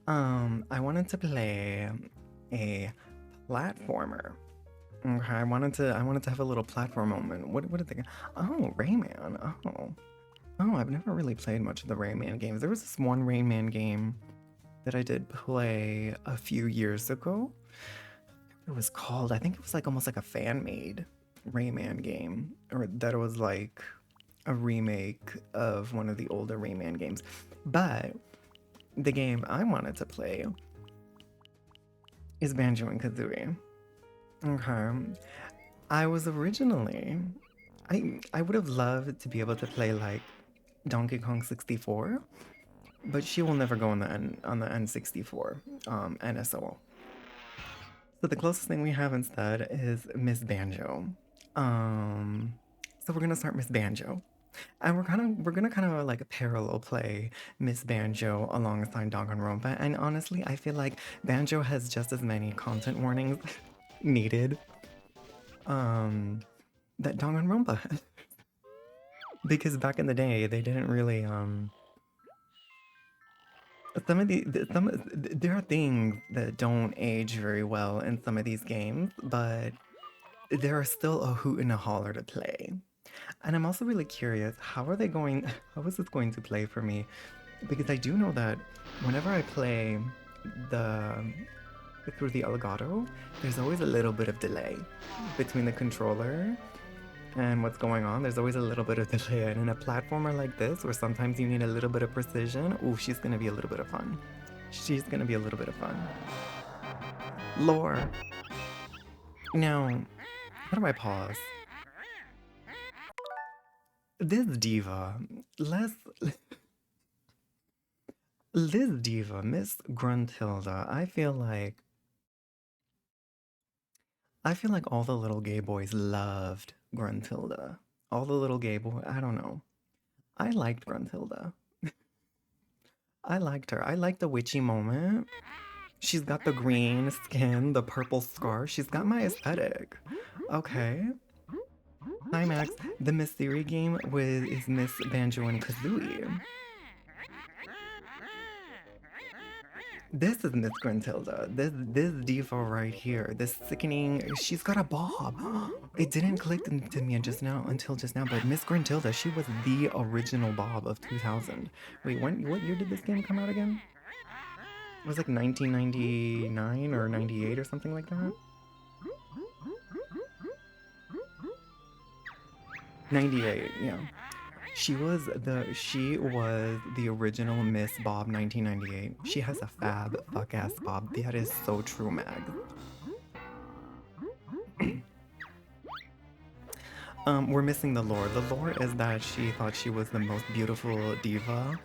I wanted to play a platformer. Okay, I wanted to have a little platform moment. What did they? Oh, Rayman. Oh, I've never really played much of the Rayman games. There was this one Rayman game that I did play a few years ago. It was called, I think it was like almost like a fan made Rayman game, or that it was like a remake of one of the older Rayman games. But the game I wanted to play is Banjo and Kazooie. Okay. I was originally I would have loved to be able to play like Donkey Kong 64, but she will never go on the N64 NSO. So the closest thing we have instead is Miss Banjo. Um so we're gonna start Miss Banjo. And we're gonna kind of like parallel play Miss Banjo alongside Danganronpa. And honestly, I feel like Banjo has just as many content warnings needed um that Danganronpa has. Because back in the day they didn't really there are things that don't age very well in some of these games, but there are still a hoot and a holler to play. And I'm also really curious, how is this going to play for me? Because I do know that whenever I play the through the Elgato, there's always a little bit of delay between the controller and what's going on. There's always a little bit of delay. And in a platformer like this, where sometimes you need a little bit of precision, ooh, she's gonna be a little bit of fun. She's gonna be a little bit of fun. Lore. Now, how do I pause? This diva, let's Liz Diva, Miss Gruntilda, I feel like all the little gay boys loved Gruntilda. All the little gay boys, I don't know. I liked Gruntilda. I liked her. I liked the witchy moment. She's got the green skin, the purple scarf. She's got my aesthetic. Okay. Hi Max. The Miss Theory game with is Miss Banjo and Kazooie. This is Miss Gruntilda. This diva right here. This sickening. She's got a bob. It didn't click to me until just now. But Miss Gruntilda, she was the original Bob of 2000. Wait, what year did this game come out again? It was like 1999 or 98 or something like that. 98, yeah. She was the original Miss Bob 1998. She has a fab fuck ass bob. That is so true, Mag. We're missing the lore. The lore is that she thought she was the most beautiful diva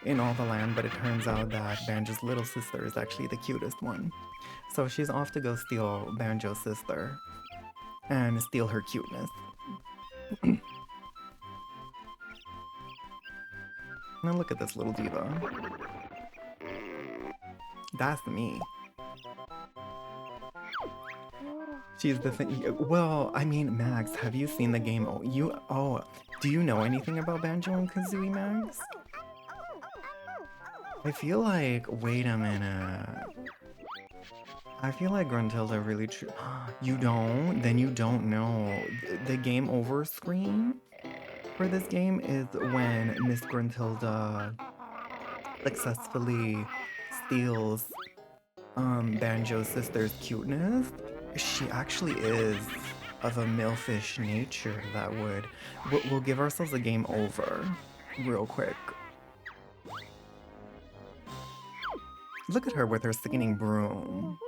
in all the land, but it turns out that Banjo's little sister is actually the cutest one. So she's off to go steal Banjo's sister and steal her cuteness. Now look at this little diva. That's me. She's the thing. Well, I mean, Max, have you seen the game? Do you know anything about Banjo and Kazooie, Max? I feel like, wait a minute. I feel like Gruntilda really true. You don't? Then you don't know. The game over screen for this game is when Miss Gruntilda successfully steals Banjo's sister's cuteness. She actually is of a milfish nature that we'll give ourselves a game over real quick. Look at her with her sickening broom.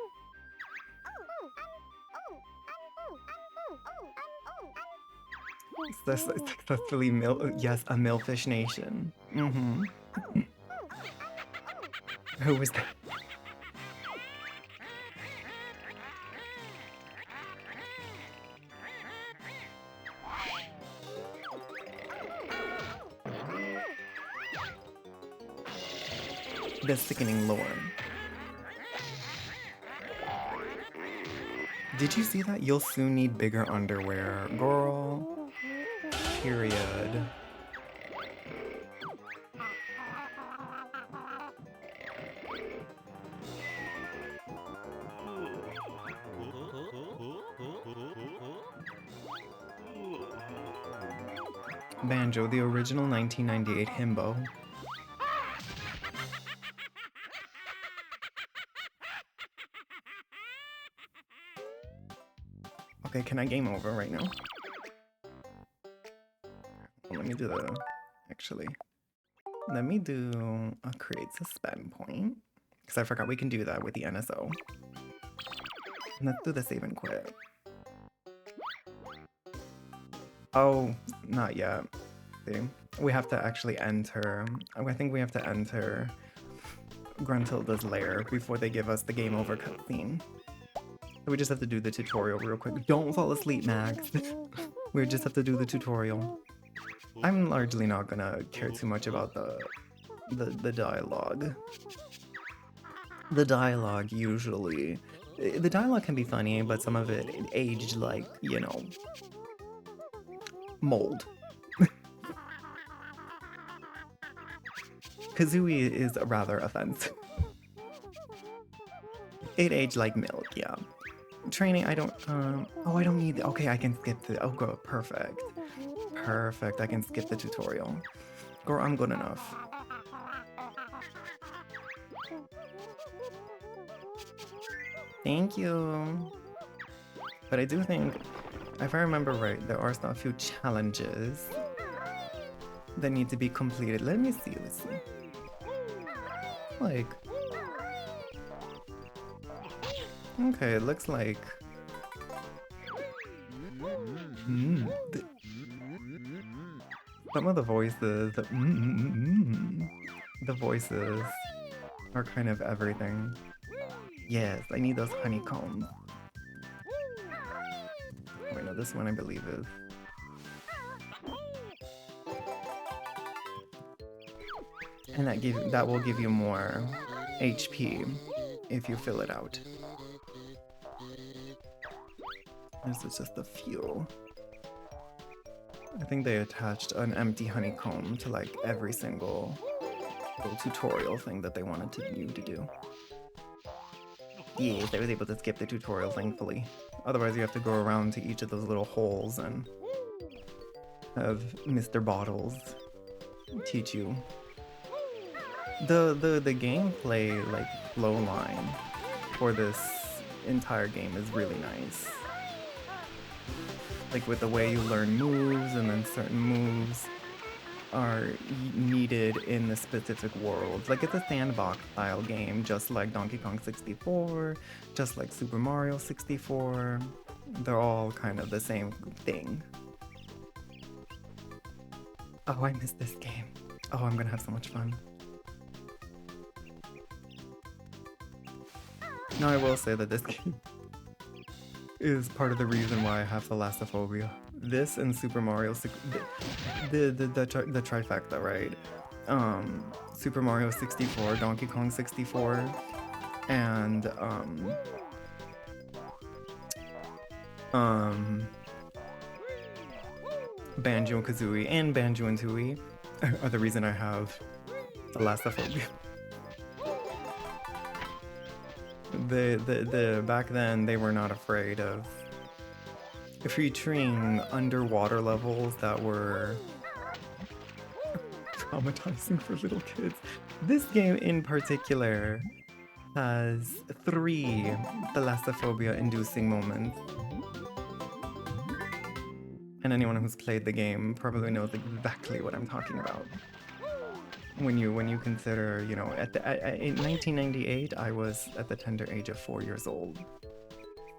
Successfully yes, a milfish nation. Mm-hmm. Who was that? The sickening lore. Did you see that? You'll soon need bigger underwear. Girl. Period. Banjo, the original 1998 himbo. Okay, can I game over right now? Well, let me do the... Actually, let me do a create suspend point. Because I forgot we can do that with the NSO. Let's do the save and quit. Oh, not yet. See, we have to actually enter... I think we have to enter Gruntilda's lair before they give us the game over cutscene. So we just have to do the tutorial real quick. Don't fall asleep, Max. We just have to do the tutorial. I'm largely not gonna care too much about the dialogue. The dialogue usually... The dialogue can be funny, but some of it aged like, you know, mold. Kazooie is rather offensive. It aged like milk, yeah. Training, I don't, oh, I don't need, okay, I can skip the, oh, go, perfect. Perfect, I can skip the tutorial. Girl, I'm good enough. Thank you. But I do think, if I remember right, there are still a few challenges that need to be completed. Let me see, let's see. Like, okay, it looks like... some of the voices... the voices are kind of everything. Yes, I need those honeycombs. Wait, no, this one I believe is... And that will give you more HP if you fill it out. This is just a few. I think they attached an empty honeycomb to like every single little tutorial thing that they wanted you to do. Yes, I was able to skip the tutorial, thankfully. Otherwise you have to go around to each of those little holes and have Mr. Bottles teach you. The gameplay, like, flow line for this entire game is really nice. Like, with the way you learn moves, and then certain moves are needed in the specific worlds. Like, it's a sandbox style game, just like Donkey Kong 64, just like Super Mario 64. They're all kind of the same thing. Oh, I missed this game. Oh, I'm gonna have so much fun. Now I will say that this game is part of the reason why I have thalassophobia. This and Super Mario, the trifecta, right? Super Mario 64, Donkey Kong 64, and Banjo-Kazooie and Banjo and Tooie are the reason I have thalassophobia. Back then they were not afraid of featuring underwater levels that were traumatizing for little kids. This game in particular has 3 thalassophobia inducing moments. And anyone who's played the game probably knows exactly what I'm talking about. When you consider, you know, in 1998, I was at the tender age of 4 years old.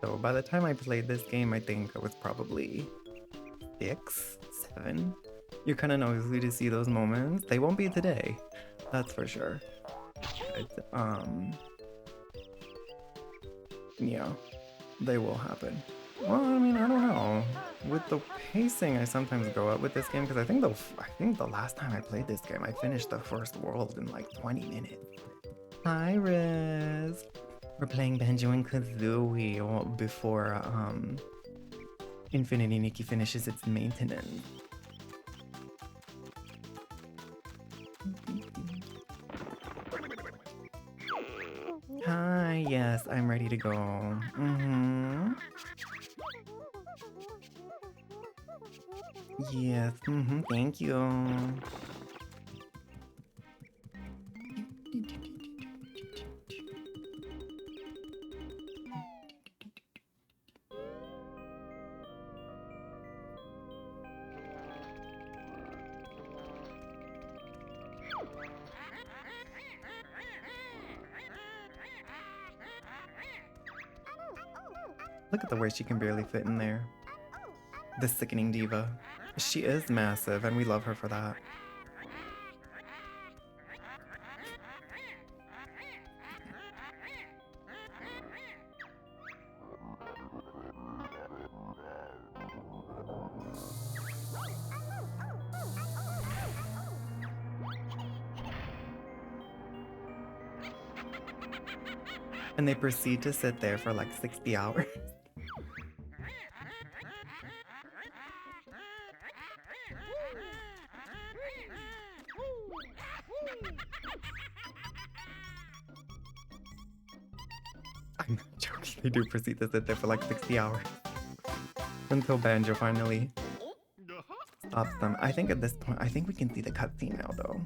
So by the time I played this game, I think I was probably 6, 7. You're kind of nosy to see those moments. They won't be today, that's for sure. But, yeah, they will happen. Well, I mean, I don't know. With the pacing, I sometimes go up with this game because I think the last time I played this game, I finished the first world in like 20 minutes. Hi, Riz. We're playing Banjo and Kazooie before Infinity Nikki finishes its maintenance. Hi, yes, I'm ready to go. Yes, thank you. Look at the way she can barely fit in there. The sickening diva. She is massive, and we love her for that. And they proceed to sit there for like 60 hours. I'm not joking, they do proceed to sit there for like 60 hours. Until Banjo finally stops them. I think at this point, I think we can see the cutscene now though.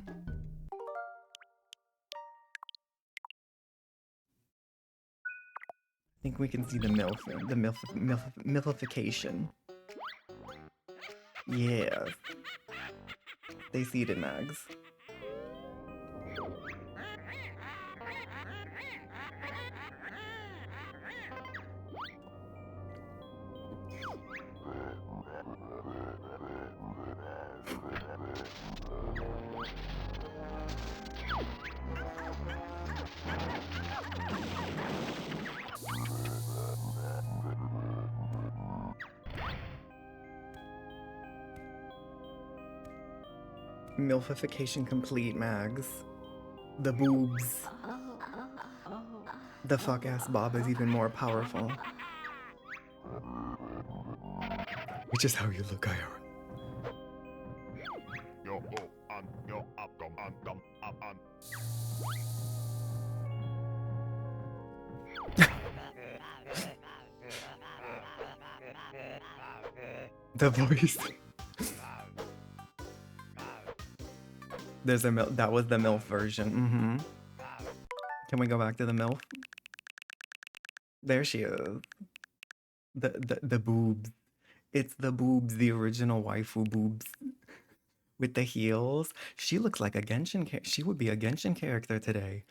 I think we can see the milfification. Yes. They see it in Mags. Milfification complete, Mags. The boobs. The fuck-ass Bob is even more powerful. Which is how you look, IR. The voice. There's a MILF. That was the MILF version. Can we go back to the MILF? There she is. The boobs. It's the boobs, the original waifu boobs. With the heels. She looks like a Genshin she would be a Genshin character today.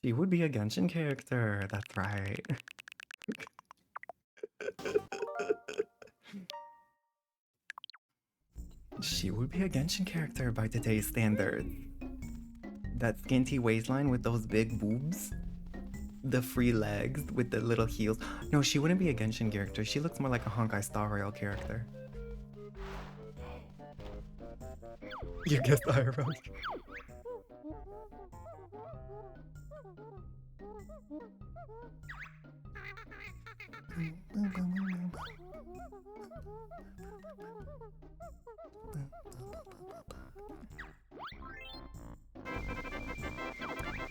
She would be a Genshin character. That's right. She would be a Genshin character by today's standards. That skinty waistline with those big boobs. The free legs with the little heels. No, she wouldn't be a Genshin character. She looks more like a Honkai Star Rail character. You guessed IRL.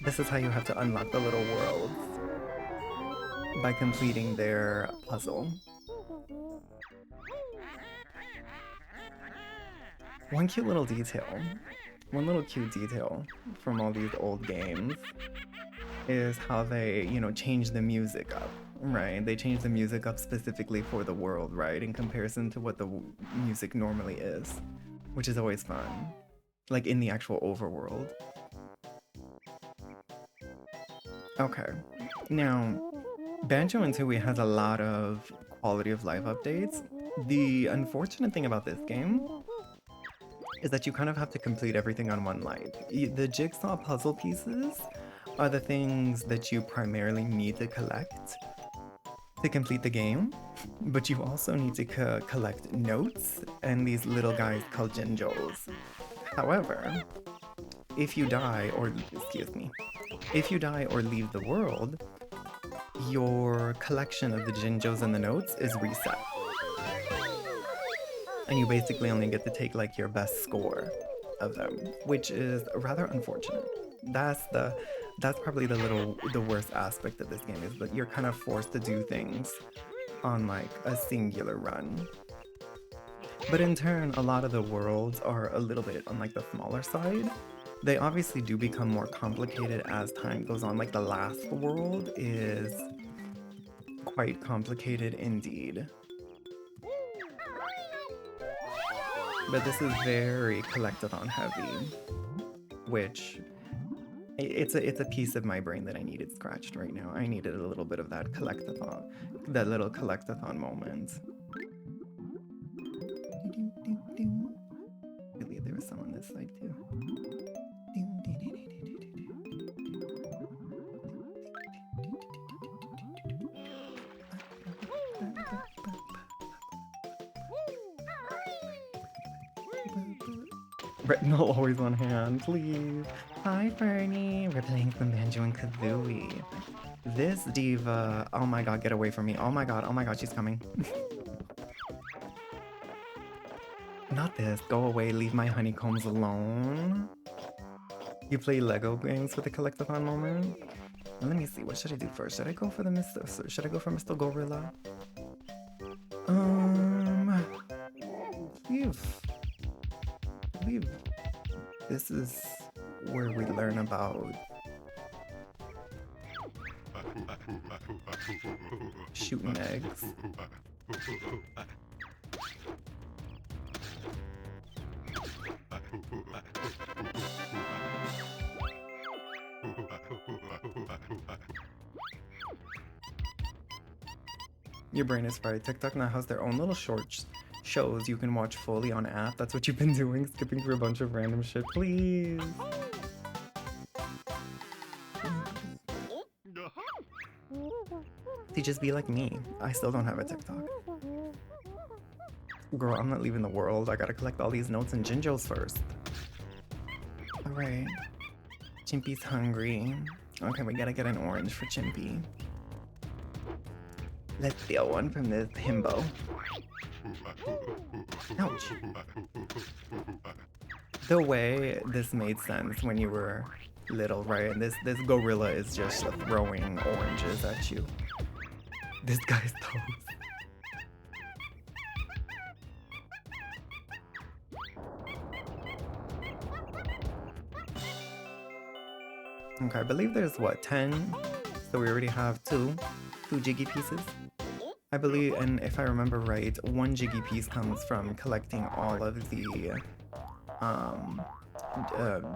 This is how you have to unlock the little worlds. By completing their puzzle. One cute little detail. One little cute detail from all these old games is how they, you know, change the music up, right? They change the music up specifically for the world, right? In comparison to what the music normally is, which is always fun. Like in the actual overworld. Okay, now Banjo-Kazooie has a lot of quality of life updates. The unfortunate thing about this game is that you kind of have to complete everything on one life. The jigsaw puzzle pieces are the things that you primarily need to collect to complete the game, but you also need to collect notes and these little guys called Jinjos. However, if you die or, if you die or leave the world, your collection of the Jinjos and the notes is reset. And you basically only get to take like your best score of them, which is rather unfortunate. That's probably the worst aspect of this game, is that you're kind of forced to do things on like a singular run. But in turn, a lot of the worlds are a little bit on like the smaller side. They obviously do become more complicated as time goes on. Like the last world is quite complicated indeed. But this is very collectathon heavy, which it's a piece of my brain that I needed scratched right now. I needed a little bit of that collectathon, that little collectathon moment. I believe there was some on this side too. Retinol always on hand, please. Hi, Fernie. We're playing some Banjo-Kazooie. This diva. Oh my god, get away from me. Oh my god, she's coming. Not this. Go away. Leave my honeycombs alone. You play Lego games with a collectathon moment? Let me see. What should I do first? Should I go for the Mr. Should I go for Mr. Gorilla? Leave. This is where we learn about shooting eggs. Your brain is fried. TikTok now has their own little short shows you can watch fully on app. That's what you've been doing, skipping through a bunch of random shit. Please. See, just be like me. I still don't have a TikTok. Girl, I'm not leaving the world. I gotta collect all these notes and Jinjos first. Alright. Chimpy's hungry. Okay, we gotta get an orange for Chimpy. Let's steal one from this himbo. Ouch. The way this made sense when you were little, right? This gorilla is just throwing oranges at you. This guy's toes. Okay, I believe there's what, 10? So we already have two jiggy pieces. I believe, and if I remember right, one jiggy piece comes from collecting all of the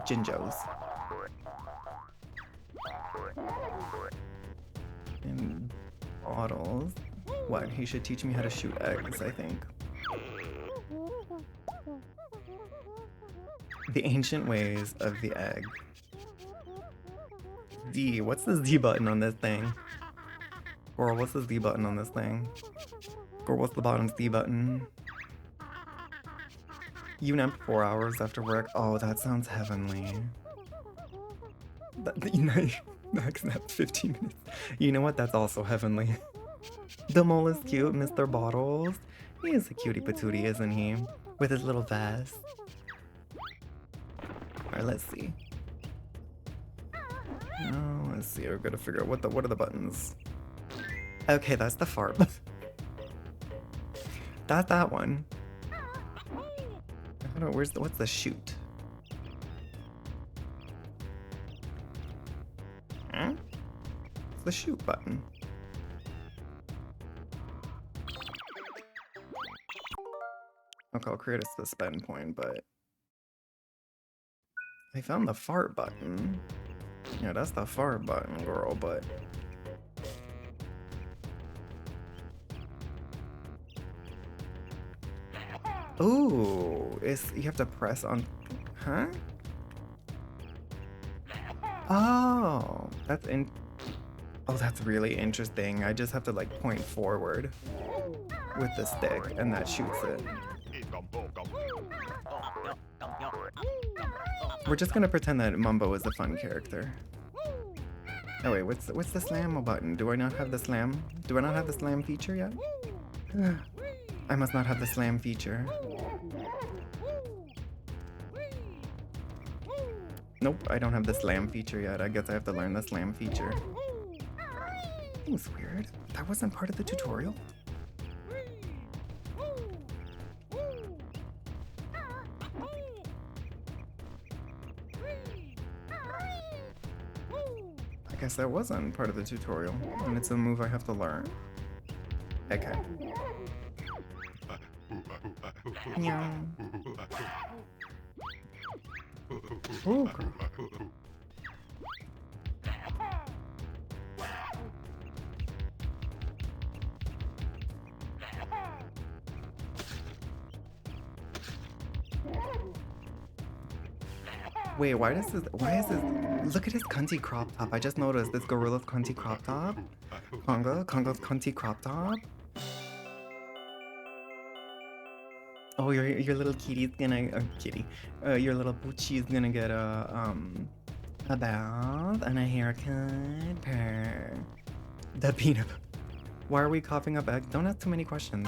Jinjos. And bottles. What? He should teach me how to shoot eggs, I think. The ancient ways of the egg. D. What's the Z button on this thing? Girl, what's the Z button on this thing? Girl, what's the bottom Z button? You napped 4 hours after work. Oh, that sounds heavenly. Max napped 15 minutes. You know what? That's also heavenly. The mole is cute, Mr. Bottles. He is a cutie patootie, isn't he? With his little vest. Alright, let's see. Oh, let's see. We're gonna figure out what are the buttons. Okay, that's the fart. That's that one. I don't know, what's the shoot? Huh? It's the shoot button. Okay, I'll create a suspend point, but I found the fart button. Yeah, that's the fart button, girl, but ooh, you have to press on, huh? Oh, that's really interesting. I just have to like point forward with the stick and that shoots it. We're just gonna pretend that Mumbo is a fun character. Oh wait, what's the slam button? Do I not have the slam? Do I not have the slam feature yet? I must not have the slam feature. Nope, I don't have the slam feature yet. I guess I have to learn the slam feature. Seems weird. That wasn't part of the tutorial. Guess that wasn't part of the tutorial, and it's a move I have to learn. Okay. Yeah. Ooh, girl. Wait, why is this, look at his cunty crop top. I just noticed this gorilla's cunty crop top. Congo's cunty crop top. Oh, your little kitty's gonna, your little Poochie's gonna get a bath and a haircut. Purr. The peanut. Why are we coughing up egg? Don't ask too many questions.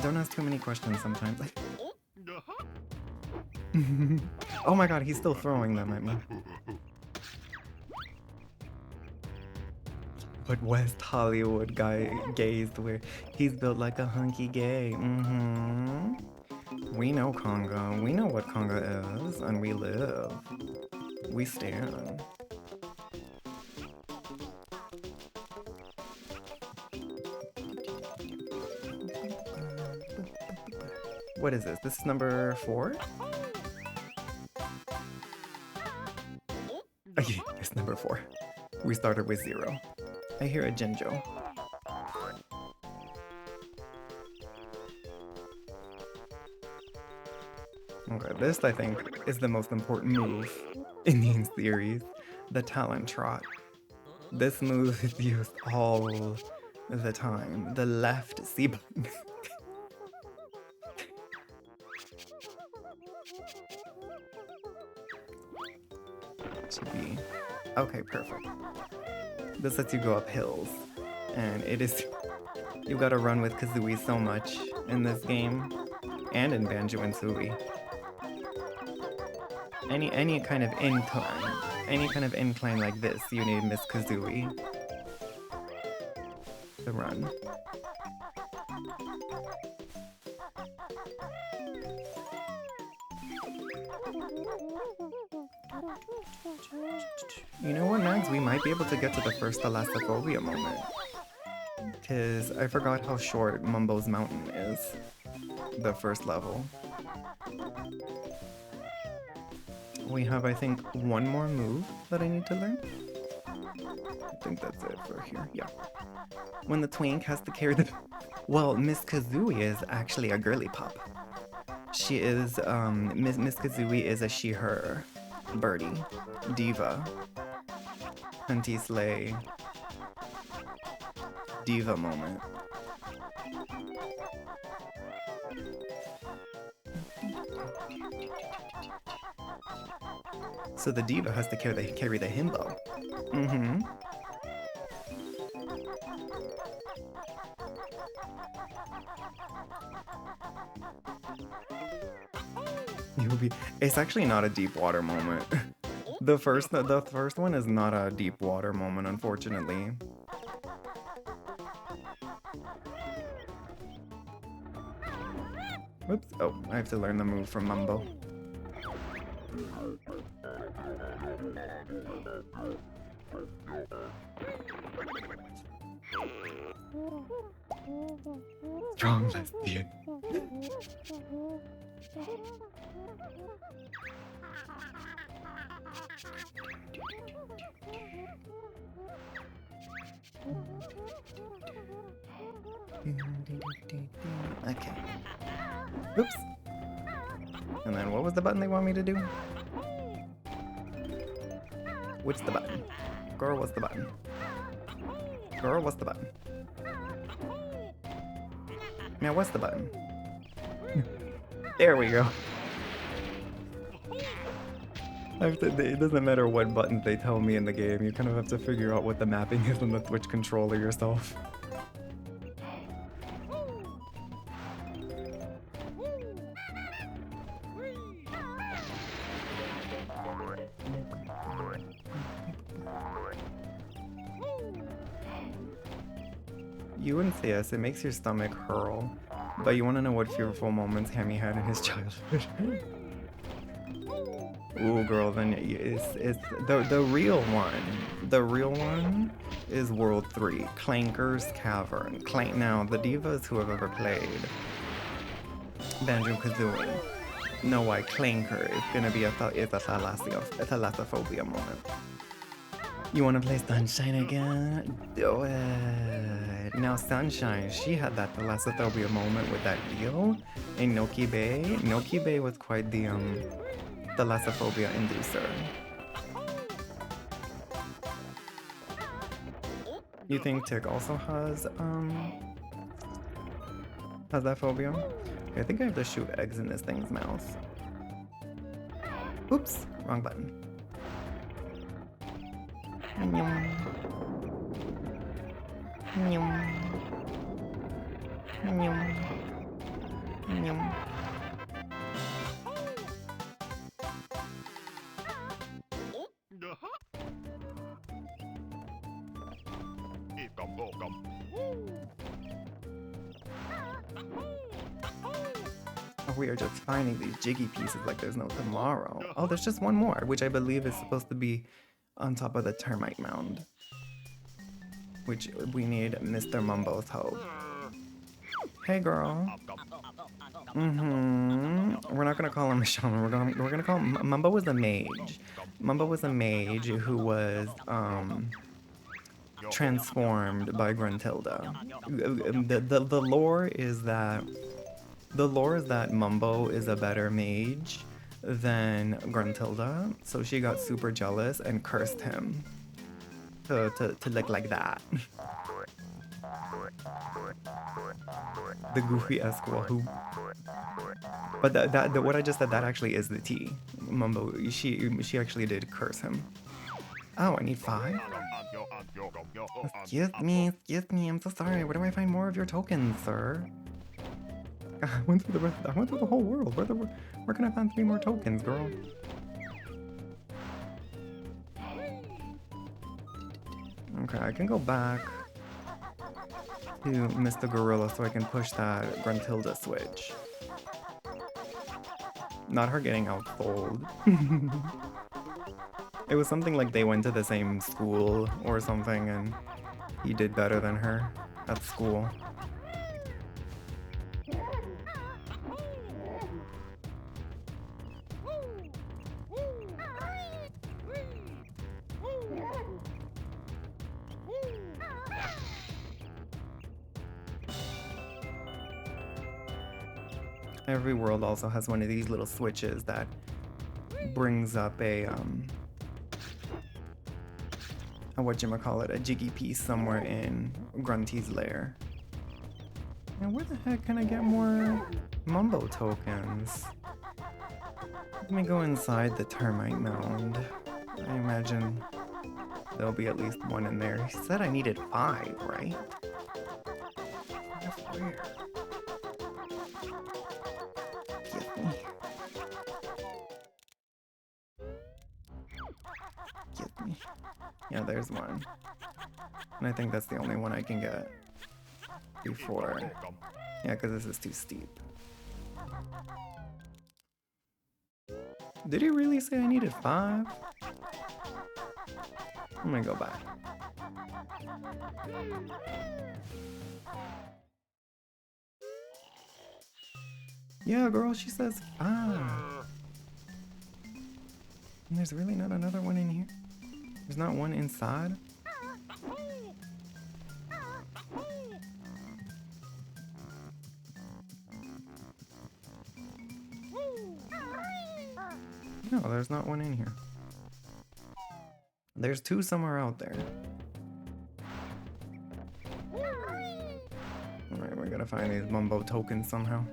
Don't ask too many questions sometimes. Oh my god, he's still throwing them at me. But West Hollywood gays where he's built like a hunky gay. We know Conga. We know what Conga is, and we live. We stand. What is this? This is number 4? Okay, it's number 4. We started with 0. I hear a Jinjo. Okay, this I think is the most important move in the series, the Talon Trot. This move is used all the time. The left C button. Should be okay, perfect. This lets you go up hills, and it is, you gotta run with Kazooie so much in this game, and in Banjo-Kazooie. Any kind of incline like this, you need Miss Kazooie to run. You know what, Mags? We might be able to get to the first Thalassophobia moment. Because I forgot how short Mumbo's Mountain is. The first level. We have, I think, one more move that I need to learn. I think that's it for here, yeah. When the twink has to carry the... Well, Miss Kazooie is actually a girly pup. She is, Miss Kazooie is a she-her. Birdie. Diva. Hunty Slay. Diva moment. So the diva has to carry the himbo. It's actually not a deep water moment. The first one is not a deep water moment, unfortunately. Whoops. Oh, I have to learn the move from Mumbo. Strong lesbian. Okay. Oops. And then what was the button they want me to do? What's the button? Girl, what's the button? Girl, what's the button? Now, what's the button? There we go. It doesn't matter what buttons they tell me in the game, you kind of have to figure out what the mapping is on the Switch controller yourself. You wouldn't say yes, it makes your stomach hurl. But you want to know what fearful moments Hammy had in his childhood? Ooh, girl, then it's the real one. The real one is World 3, Clanker's Cavern. Now, the divas who have ever played Banjo-Kazooie know why Clanker is gonna be a thalassophobia moment. You wanna play Sunshine again? Do it! Now Sunshine, she had that thalassophobia moment with that deal in Noki Bay. Noki Bay was quite the thalassophobia inducer. You think Tick also has that phobia? Okay, I think I have to shoot eggs in this thing's mouth. Oops, wrong button. Nyum. Nyum. Nyum. Nyum. Oh, we are just finding these jiggy pieces like there's no tomorrow. Oh, there's just one more, which I believe is supposed to be on top of the termite mound. Which we need Mr. Mumbo's help. Hey, girl. We're not gonna call him a shaman. We're gonna call him Mumbo was a mage. Mumbo was a mage who was transformed by Gruntilda. The lore is that Mumbo is a better mage than Gruntilda, so she got super jealous and cursed him to look like that. The goofy Esquahoo. But what I just said, that actually is the tea. Mumbo, she actually did curse him. Oh, I need 5? Excuse me, I'm so sorry. Where do I find more of your tokens, sir? I went through the whole world. Where can I find 3 more tokens, girl? Okay, I can go back to Mr. Gorilla so I can push that Gruntilda switch. Not her getting outsold. It was something like they went to the same school or something and he did better than her at school. Every world also has one of these little switches that brings up a whatchamacallit, a jiggy piece somewhere in Grunty's lair. And where the heck can I get more Mumbo tokens? Let me go inside the termite mound. I imagine there'll be at least one in there. He said I needed 5, right? Where? Get me. Get me. Yeah, there's one. And I think that's the only one I can get before. Yeah, because this is too steep. Did he really say I needed 5? I'm gonna go back. Yeah, girl, she says 5. And there's really not another one in here? There's not one inside? No, there's not one in here. There's 2 somewhere out there. Alright, we're gonna find these Mumbo tokens somehow.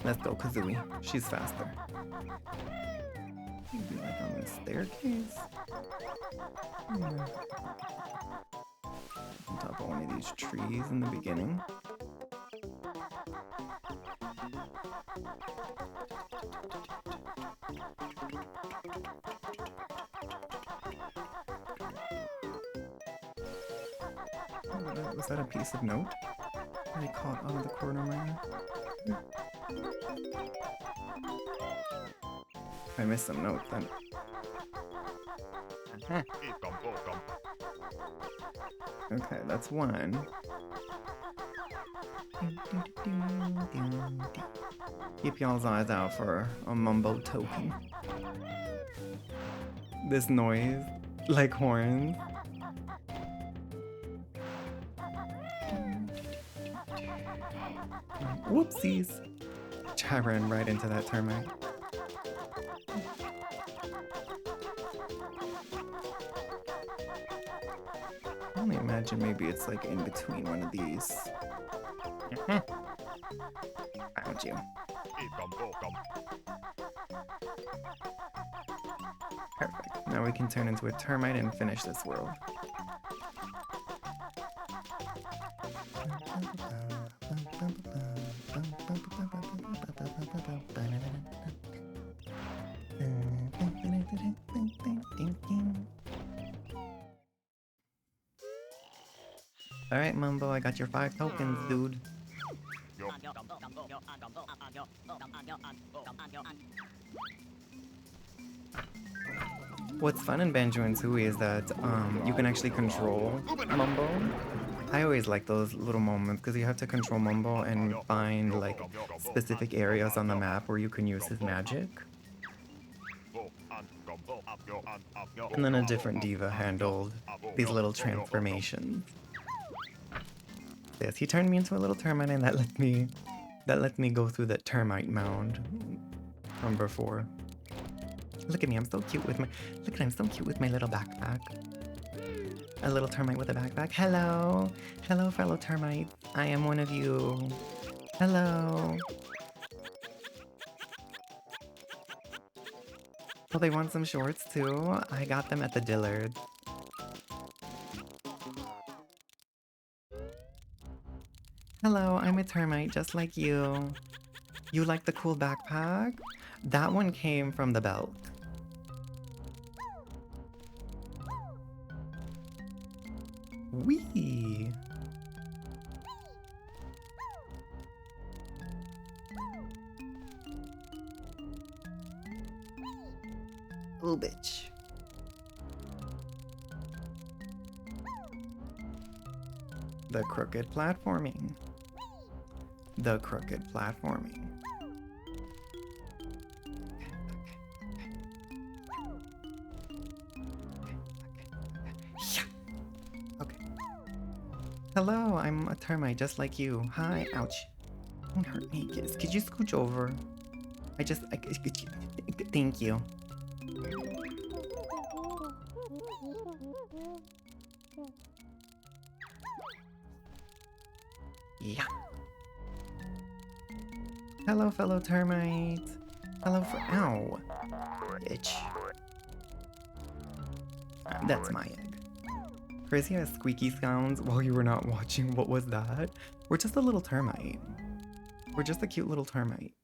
Let's go, Kazooie. She's faster. Maybe like on the staircase? On top of one of these trees in the beginning. Was that a piece of note? Really caught out of the corner of my eye. I missed some notes then. Okay, that's one. Keep y'all's eyes out for a mumbo token. This noise, like horns. Whoopsies! I ran right into that termite. I only imagine maybe it's like in between one of these. Found you. Perfect. Now we can turn into a termite and finish this world. Alright, Mumbo, I got your 5 tokens, dude. What's fun in Banjo-Kazooie is that you can actually control Mumbo. I always like those little moments because you have to control Mumbo and find like specific areas on the map where you can use his magic. And then a different diva handled these little transformations. Yes, he turned me into a little termite and that let me go through that termite mound from before. Look at me, I'm so cute with my I'm so cute with my little backpack. A little termite with a backpack. Hello. Hello, fellow termites. I am one of you. Hello. Oh, they want some shorts too? I got them at the Dillards. Hello, I'm a termite just like you. You like the cool backpack? That one came from the belt. Wee! Oh, bitch. The crooked platforming. The crooked platforming. Okay. Hello, I'm a termite just like you. Hi, ouch. Don't hurt me, kiss. Could you scooch over? Thank you. Yeah. Hello, fellow termite. Hello, ow. Bitch. That's my egg. Crazy has squeaky sounds while you were not watching. What was that? We're just a little termite. We're just a cute little termite.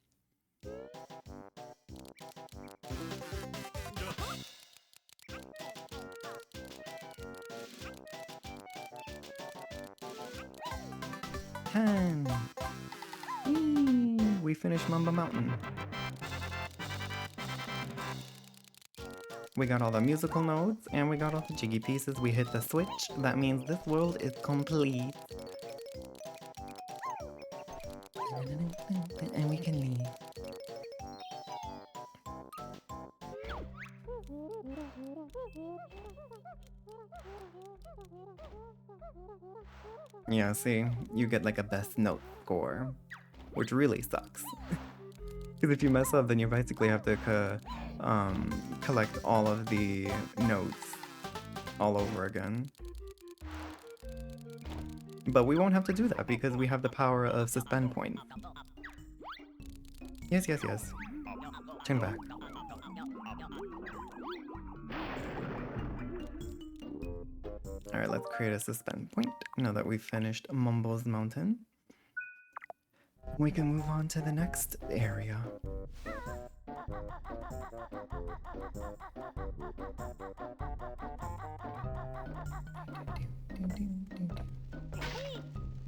We finished Mamba Mountain. We got all the musical notes and we got all the jiggy pieces. We hit the switch. That means this world is complete. And we can leave. Yeah, see, you get like a best note score, which really sucks. Because if you mess up, then you basically have to collect all of the notes all over again. But we won't have to do that because we have the power of suspend point. Yes, yes, yes. Turn back. Alright, let's create a suspend point now that we've finished Mumbo's Mountain. We can move on to the next area.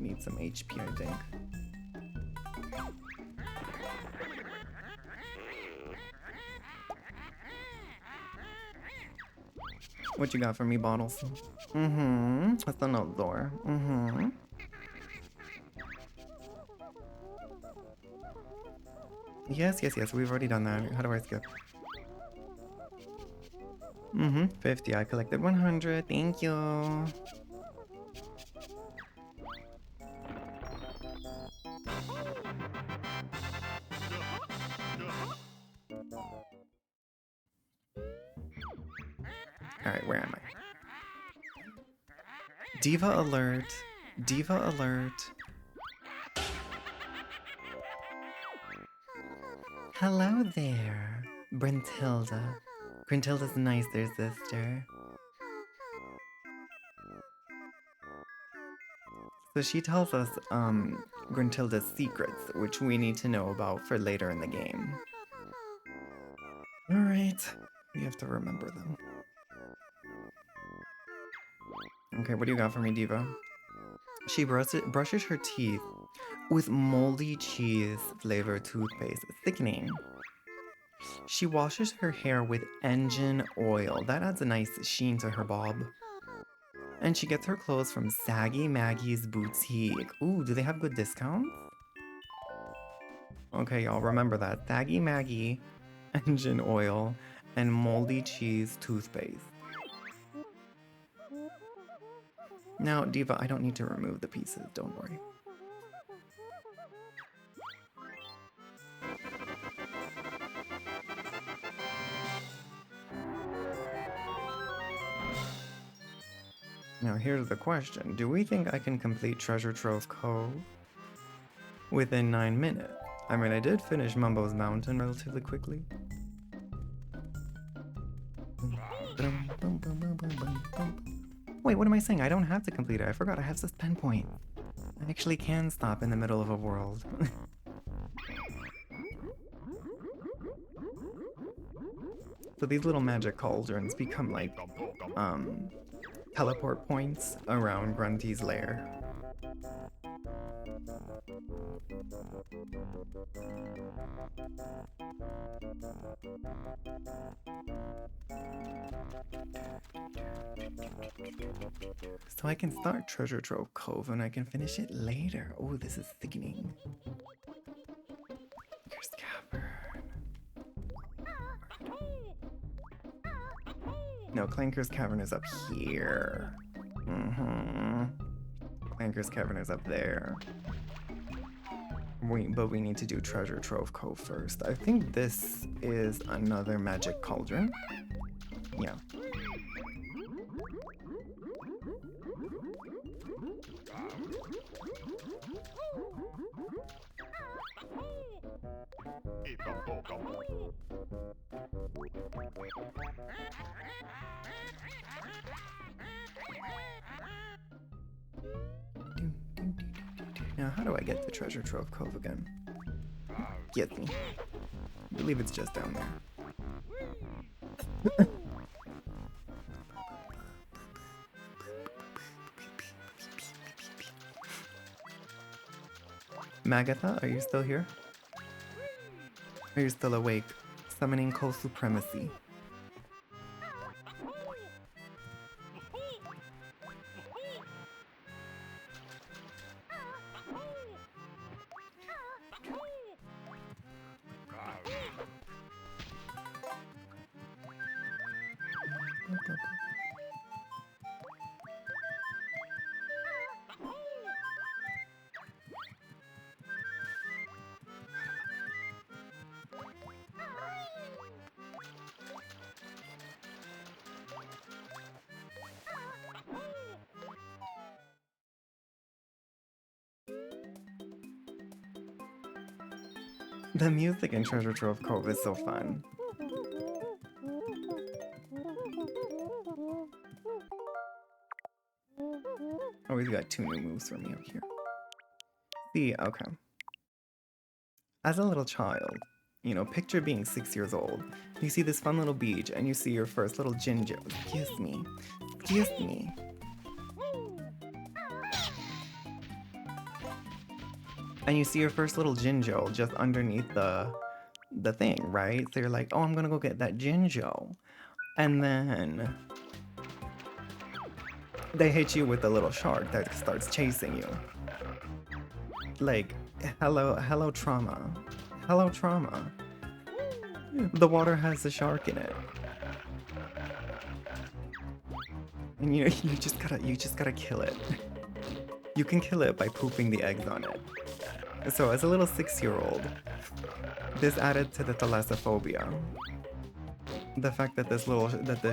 need some HP, I think. What you got for me, Bottles? Mm-hmm. That's the note door. Mm-hmm. Yes, yes, yes. We've already done that. How do I skip? Mm-hmm. 50. I collected 100. Thank you. Alright, where am I? Diva alert. Diva alert. Hello there, Brentilda. Brentilda's nicer sister. So she tells us, Gruntilda's secrets, which we need to know about for later in the game. Alright, we have to remember them. Okay, what do you got for me, Diva? She brushes her teeth with moldy cheese flavored toothpaste. Thickening. She washes her hair with engine oil. That adds a nice sheen to her bob. And she gets her clothes from Saggy Maggie's Boutique. Ooh, do they have good discounts? Okay, y'all, remember that. Saggy Maggie, engine oil, and moldy cheese toothpaste. Now, Diva, I don't need to remove the pieces, don't worry. Now, here's the question. Do we think I can complete Treasure Trove Cove within 9 minutes? I mean, I did finish Mumbo's Mountain relatively quickly. Wait, what am I saying? I don't have to complete it. I forgot I have suspend point. I actually can stop in the middle of a world. So these little magic cauldrons become like, teleport points around Grunty's lair. So I can start Treasure Trove Cove and I can finish it later. Oh, this is thickening. Here's Cavern. No, Clanker's Cavern is up here. Clanker's Cavern is up there. But we need to do Treasure Trove Cove first. I think this is another magic cauldron. Yeah. Now, how do I get to Treasure Trove Cove again? Get me. I believe it's just down there. Magatha, are you still here? Are you still awake? Summoning co-supremacy. The music in Treasure Trove Cove is so fun. Oh, he's got 2 new moves for me up here. See, okay. As a little child, you know, picture being 6 years old. You see this fun little beach and you see your first little ginger. Kiss me. Kiss me. and you see your first little Jinjo just underneath the thing, right? So you're like, oh, I'm gonna go get that Jinjo. And then they hit you with a little shark that starts chasing you. Like, hello trauma. Hello trauma. The water has a shark in it. And you just gotta kill it. You can kill it by pooping the eggs on it. So as a little 6-year-old, this added to the thalassophobia. The fact that this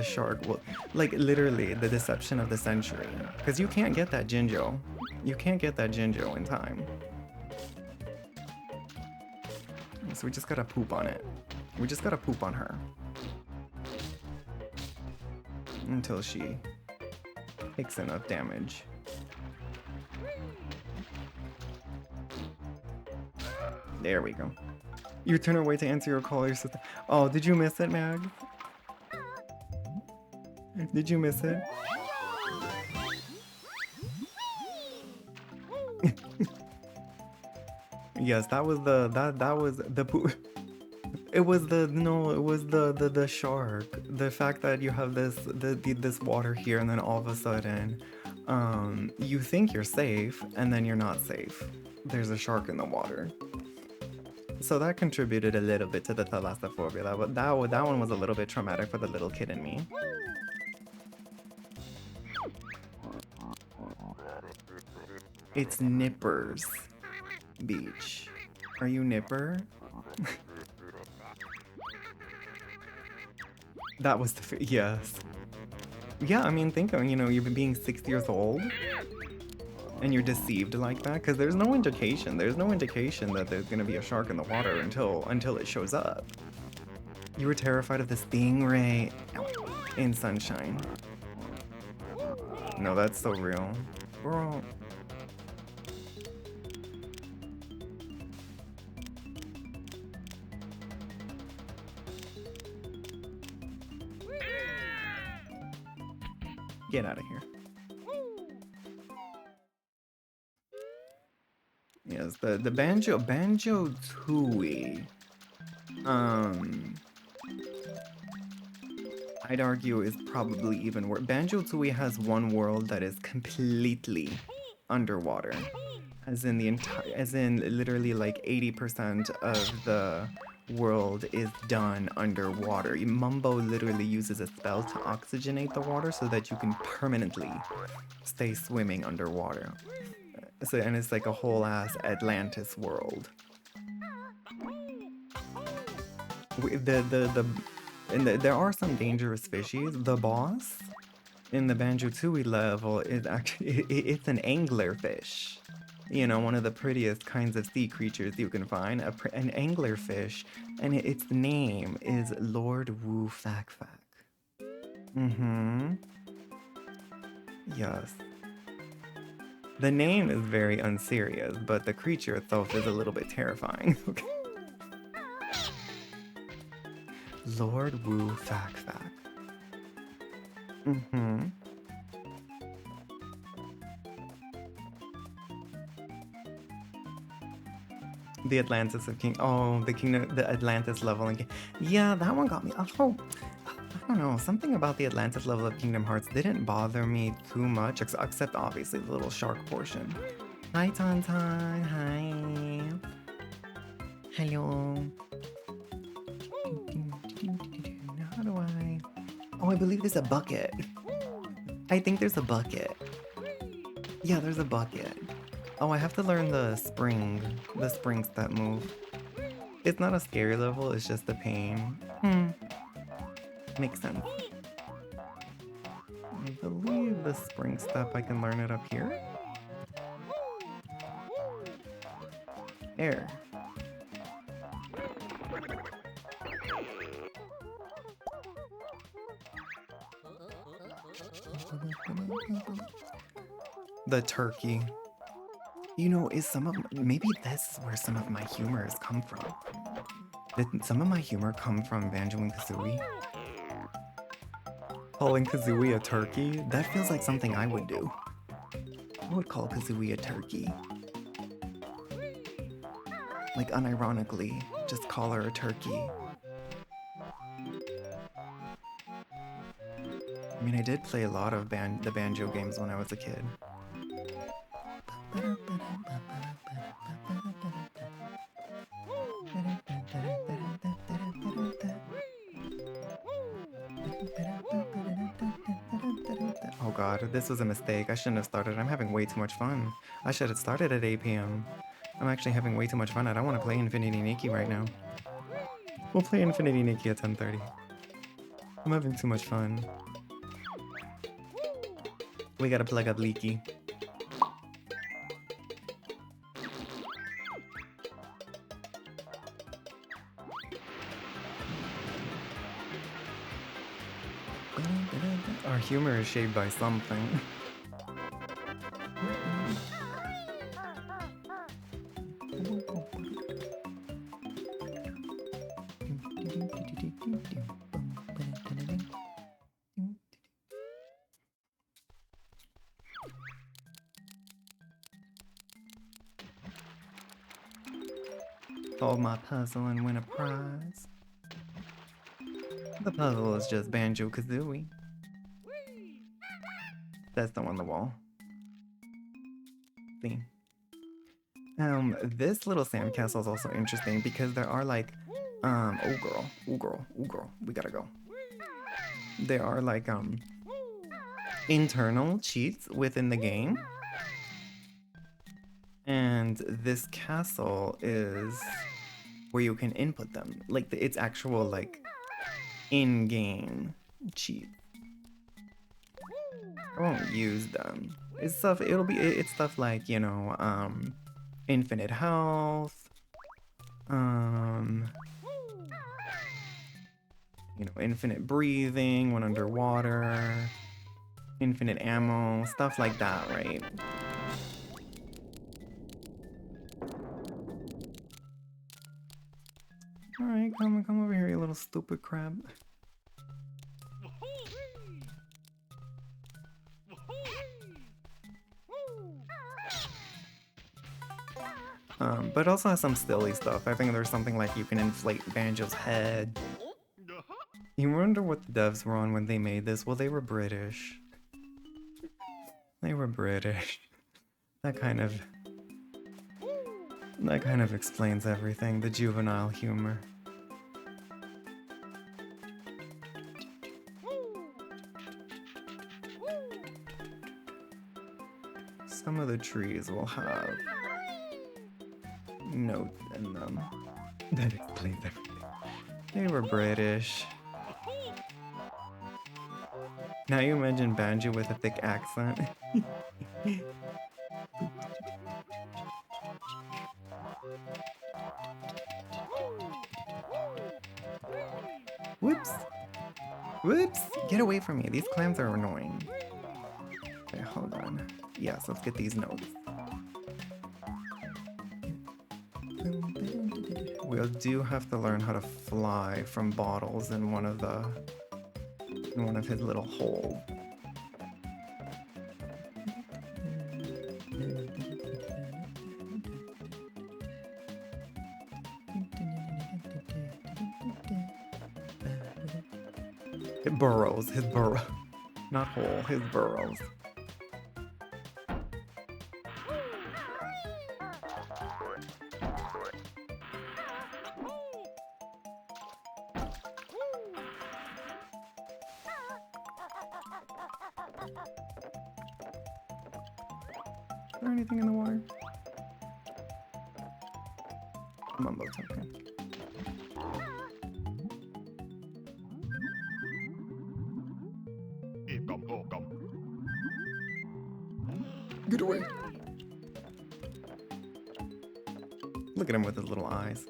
shark will, like, literally the deception of the century. Because you can't get that Jinjo. You can't get that Jinjo in time. So we just gotta poop on it. We just gotta poop on her. Until she takes enough damage. There we go. You turn away to answer your call. Your sister. Oh, did you miss it, Mag? Did you miss it? Yes, that was the poop. It was the shark. The fact that you have this water here, and then all of a sudden, you think you're safe, and then you're not safe. There's a shark in the water. So that contributed a little bit to the thalassophobia. That one was a little bit traumatic for the little kid in me. It's Nippers Beach. Are you Nipper? That was the yes. Yeah, I mean, think of, you've been being 6 years old and you're deceived like that, because there's no indication. There's no indication that there's gonna be a shark in the water until it shows up. You were terrified of the stingray in Sunshine. No, that's so real. Girl. Get out of here. Yes, the Banjo-Kazooie. I'd argue is probably even worse. Banjo-Kazooie has one world that is completely underwater. As in literally like 80% of the world is done underwater. Mumbo literally uses a spell to oxygenate the water so that you can permanently stay swimming underwater. So, and it's like a whole ass Atlantis world. There are some dangerous fishies. The boss in the Banjo-Kazooie level is actually it's an anglerfish. One of the prettiest kinds of sea creatures you can find, an anglerfish, and its name is Lord Wu Fak Fak. Yes. The name is very unserious, but the creature itself is a little bit terrifying. Lord Wu Fak Fak. The Atlantis of King. Oh, the Atlantis level. Yeah, that one got me. Oh, I don't know. Something about the Atlantis level of Kingdom Hearts didn't bother me too much, except obviously the little shark portion. Hi, Tauntaun. Hi. Hello. How do I? Oh, I believe there's a bucket. I think there's a bucket. Yeah, there's a bucket. Oh, I have to learn the springs that move. It's not a scary level, it's just a pain. Makes sense. I believe the spring step, I can learn it up here. Air. The turkey. Maybe this is where some of my humor has come from. Did some of my humor come from Banjo and Kazooie? Calling Kazooie a turkey? That feels like something I would do. I would call Kazooie a turkey. like unironically, just call her a turkey. I mean, I did play a lot of the banjo games when I was a kid. Oh god, this was a mistake. I shouldn't have started. I'm having way too much fun. I should have started at 8 p.m. I'm actually having way too much fun. I don't want to play Infinity Nikki right now. We'll play Infinity Nikki at 10:30. I'm having too much fun. We gotta plug up Leaky. Our humor is shaped by something. Solve my puzzle and win a prize. The puzzle is just Banjo-Kazooie. That's the one on the wall. See? This little sandcastle is also interesting because there are like, oh girl, we gotta go. There are like, internal cheats within the game. And this castle is where you can input them. Like, it's actual, like, in-game cheat. I won't use them. It's stuff, it's stuff like, you know, infinite health, you know, infinite breathing when underwater, infinite ammo, stuff like that, right? Alright, come over here, you little stupid crab. But it also has some silly stuff. I think there's something like you can inflate Banjo's head. You wonder what the devs were on when they made this? Well, they were British. They were British. That kind of explains everything, the juvenile humor. Some of the trees will have notes in them. That explains everything. They were British. Now you imagine Banjo with a thick accent. Whoops! Whoops! Get away from me. These clams are annoying. Okay, hold on. Yes, let's get these notes. We do have to learn how to fly from bottles in one of his little holes. It burrows, his burrow. Not hole, his burrows. Is there anything in the water? Mumbo's okay. Get away! Look at him with his little eyes.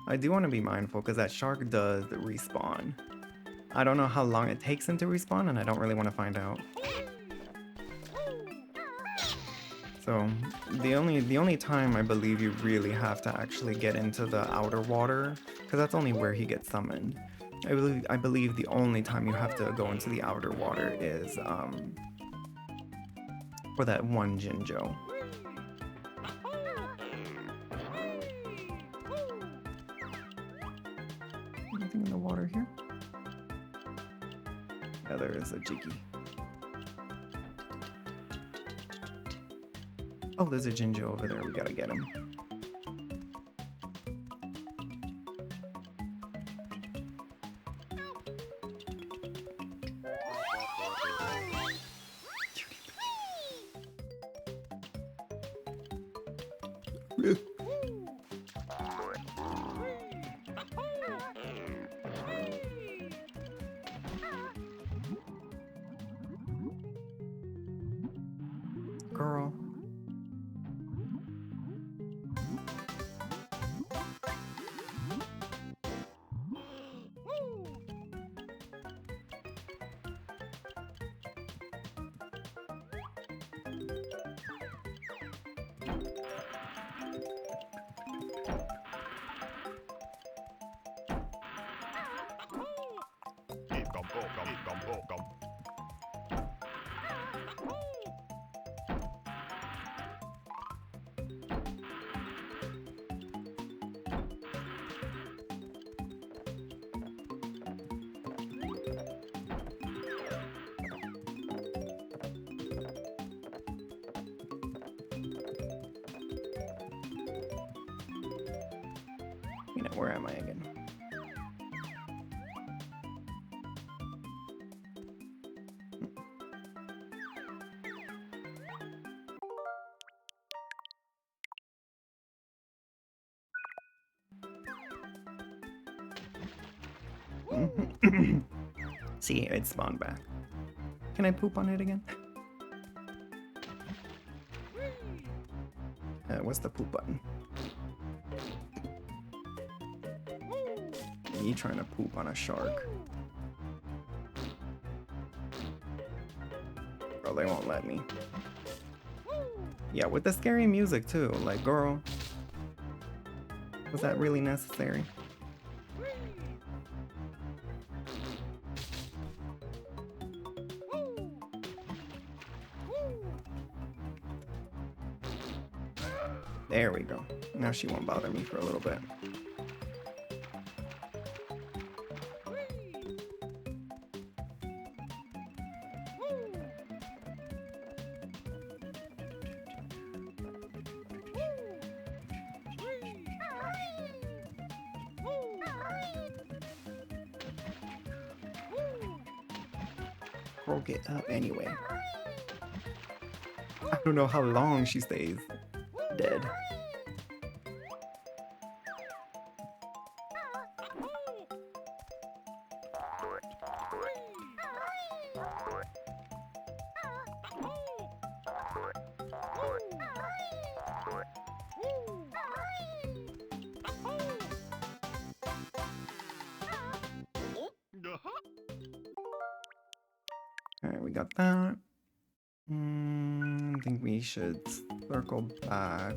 I do want to be mindful because that shark does respawn. I don't know how long it takes him to respawn, and I don't really want to find out. So the only time I believe you really have to actually get into the outer water, because that's only where he gets summoned, I believe the only time you have to go into the outer water is for that one Jinjo. Anything in the water here? Yeah, there is a Jiggy. Oh, there's a Jinjo over there. We gotta get him. Girl. You know, where am I again? See, it spawned back. Can I poop on it again? What's the poop button? Me trying to poop on a shark. Bro, they won't let me. Yeah, with the scary music too. Like, girl, was that really necessary? There we go. Now she won't bother me for a little bit. Girl, get up anyway. I don't know how long she stays dead. Alright, we got that. I think we should circle back.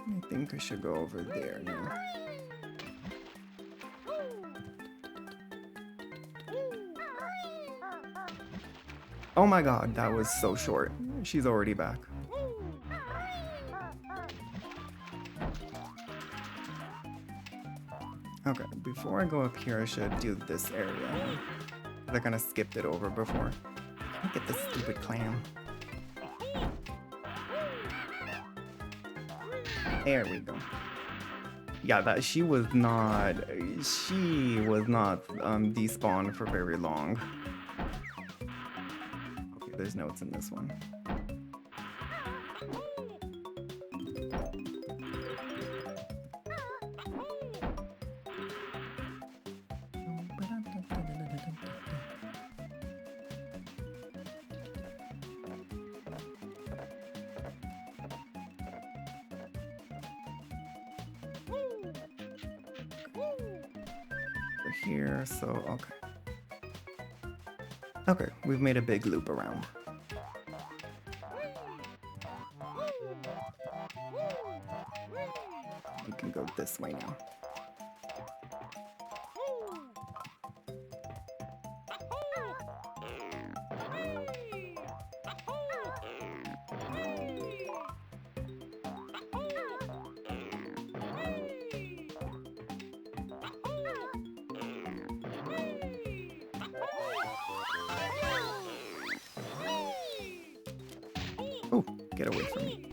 I think I should go over there now. Oh my god, that was so short. She's already back. Okay, before I go up here, I should do this area. I kind of skipped it over before. Look at this stupid clam. There we go. Yeah, that she was not despawned for very long. Okay, there's notes in this one. here, so okay. Okay, we've made a big loop around. We can go this way now. Oh, get away from me.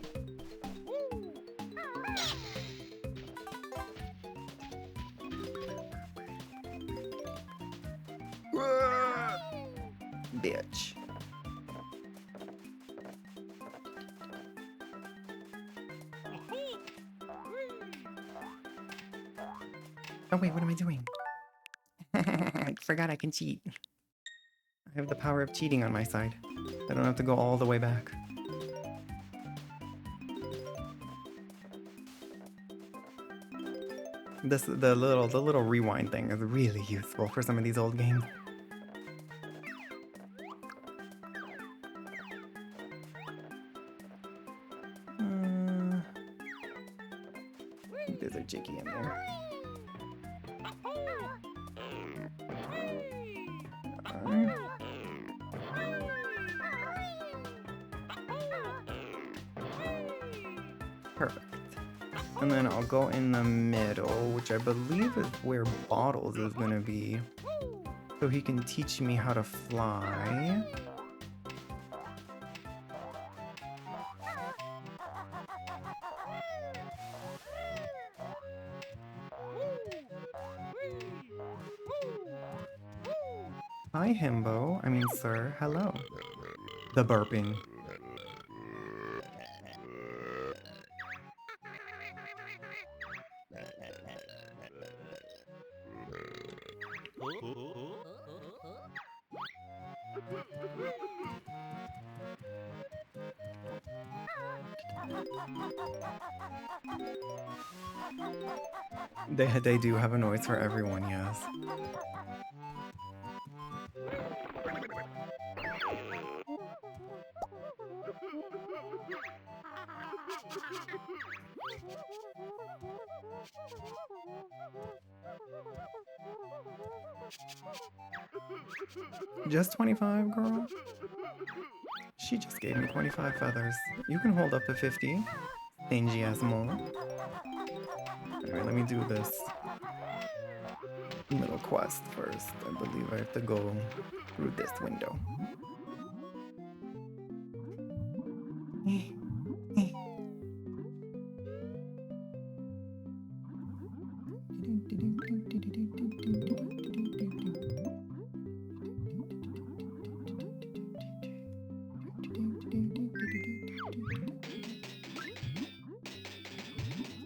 Bitch. Oh wait, what am I doing? I forgot I can cheat. I have the power of cheating on my side. I don't have to go all the way back. The little rewind thing is really useful for some of these old games. I think there's a Jiggy in there. Perfect. And then I'll go in the middle, which I believe is where Bottles is gonna be. So he can teach me how to fly. Hi, Himbo. I mean, sir. Hello. The burping. They do have a noise for everyone, yes. Just 25, girl? She just gave me 25 feathers. You can hold up to 50. Stingy ass mole. Anyway, let me do this little quest first. I believe I have to go through this window.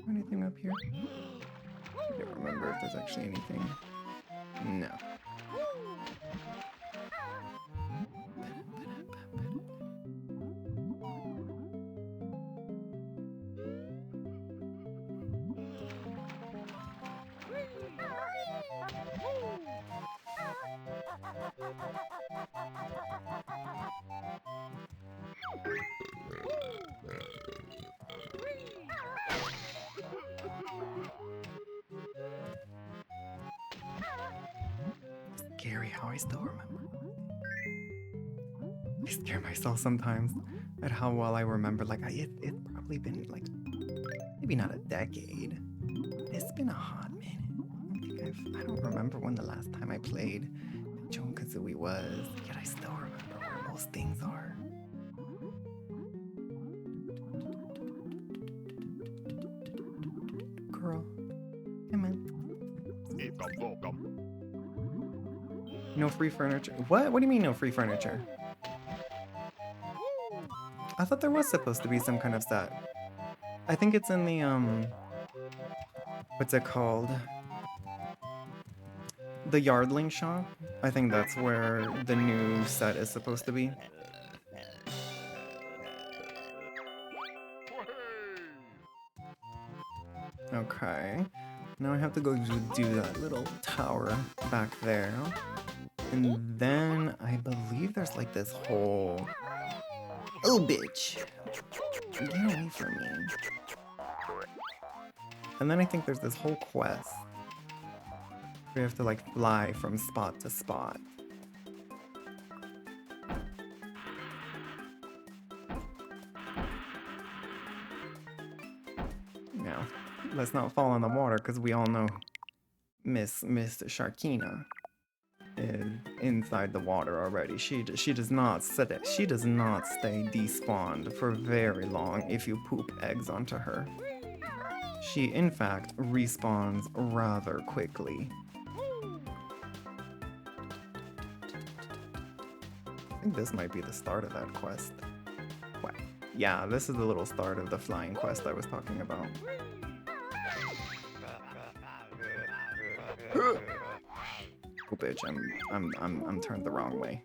Anything up here? I don't remember if there's actually anything. No. Scary how I still remember. I scare myself sometimes at how well I remember. Like, it's probably been like maybe not a decade. It's been a hot minute. I don't remember when the last time I played Banjo-Kazooie was. Yet I still remember where most things are. Girl, come on. No free furniture. What? What do you mean no free furniture? I thought there was supposed to be some kind of set. I think it's in the, what's it called? The Yardling shop? I think that's where the new set is supposed to be. Okay. Now I have to go do that little tower back there. And then I believe there's like this whole... Oh, bitch! Get away from me. And then I think there's this whole quest. We have to like fly from spot to spot. Now, let's not fall in the water because we all know Miss Sharkina is inside the water already. She does not stay despawned for very long if you poop eggs onto her. She in fact respawns rather quickly. I think this might be the start of that quest. What? Yeah, this is the little start of the flying quest I was talking about. Oh bitch, I'm turned the wrong way.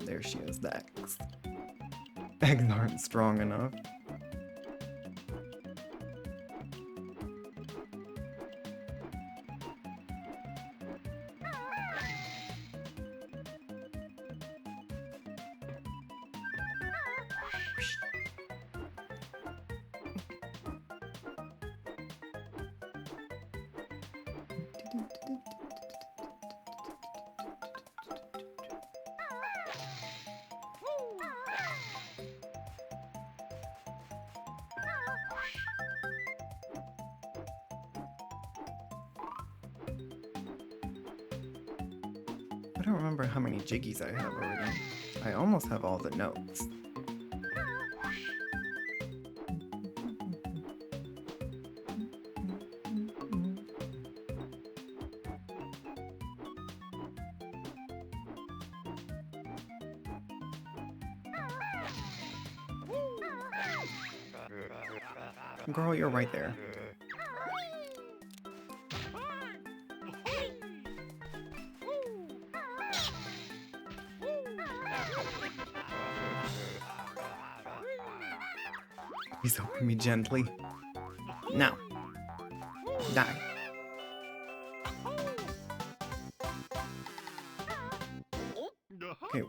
There she is, the eggs. Eggs aren't strong enough. I don't remember how many jiggies I have already. I almost have all the notes. Girl, you're right there. Please open me gently. Now. Die. Okay,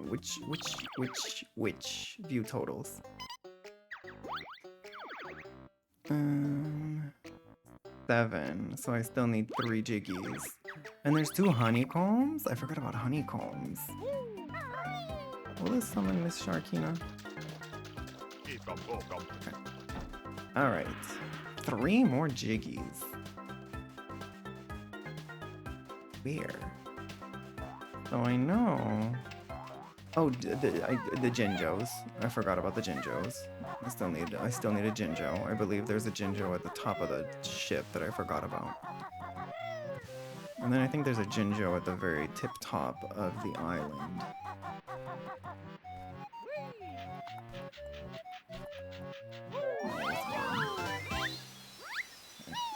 which view totals? 7, so I still need 3 jiggies. And there's 2 honeycombs? I forgot about honeycombs. Will this summon Miss Sharkina? Okay. Alright. 3 more jiggies. Where? So I know... Oh, the Jinjos. I forgot about the Jinjos. I still need a Jinjo. I believe there's a Jinjo at the top of the ship that I forgot about. And then I think there's a Jinjo at the very tip top of the island.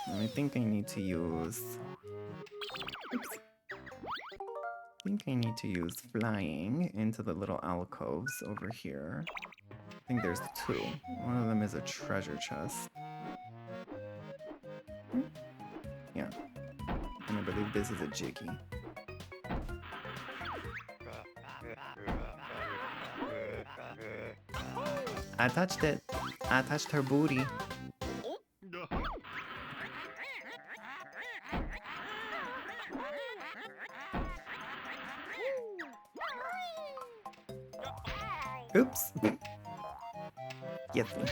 And I think I need to use... Oops. I think I need to use flying into the little alcoves over here. I think there's 2. One of them is a treasure chest. Yeah. And I believe this is a jiggy. I touched it. I touched her booty. Oops. Get me.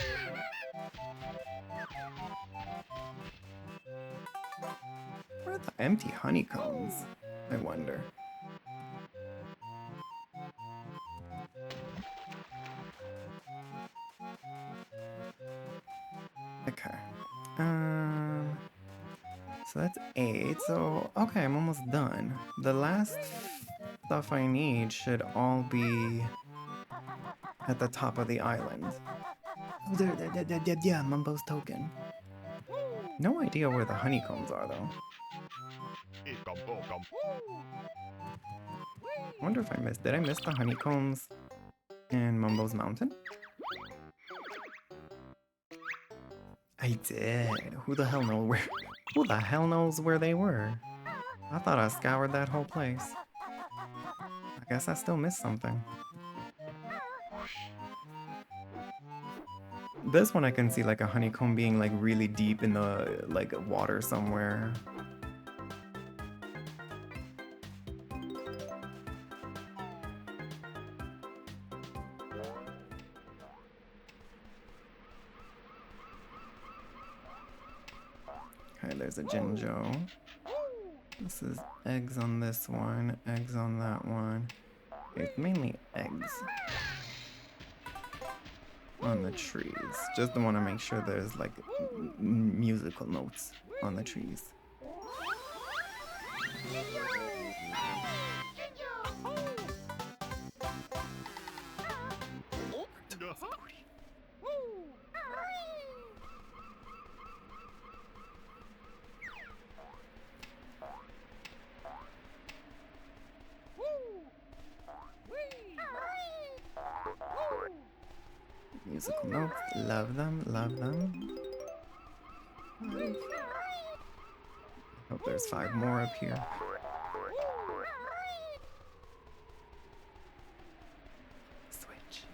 Where are the empty honeycombs? I wonder. Okay. So that's 8. So, okay, I'm almost done. The last stuff I need should all be at the top of the island. Oh, there, yeah, Mumbo's token. No idea where the honeycombs are, though. Wonder if I missed. Did I miss the honeycombs in Mumbo's Mountain? I did. Who the hell knows where? Who the hell knows where they were? I thought I scoured that whole place. I guess I still missed something. This one I can see like a honeycomb being like really deep in the like water somewhere. Okay, there's a Jinjo. This is eggs on this one, eggs on that one. It's mainly eggs on the trees. Just want to make sure there's like musical notes on the trees. Musical notes, love them, love them. Hope there's 5 more up here. Switch.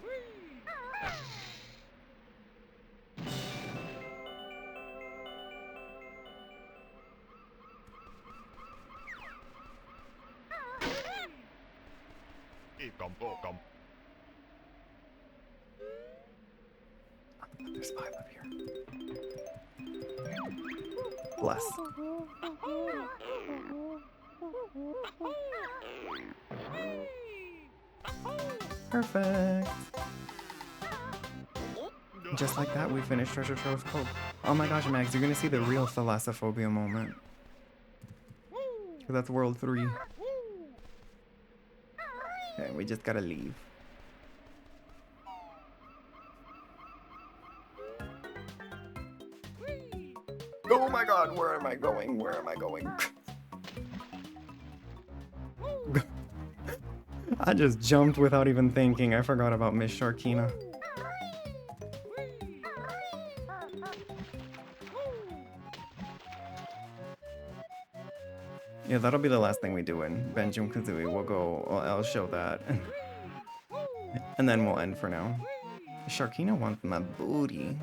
There's 5 up here. Bless. Perfect. Just like that, we finished Treasure Trove Cove. Oh my gosh, Max, you're gonna see the real thalassophobia moment. That's World 3. Okay, we just gotta leave. Oh my god, where am I going? Where am I going? I just jumped without even thinking. I forgot about Miss Sharkina. Yeah, that'll be the last thing we do in Banjo-Kazooie. We'll go, well, I'll show that. And then we'll end for now. Sharkina wants my booty.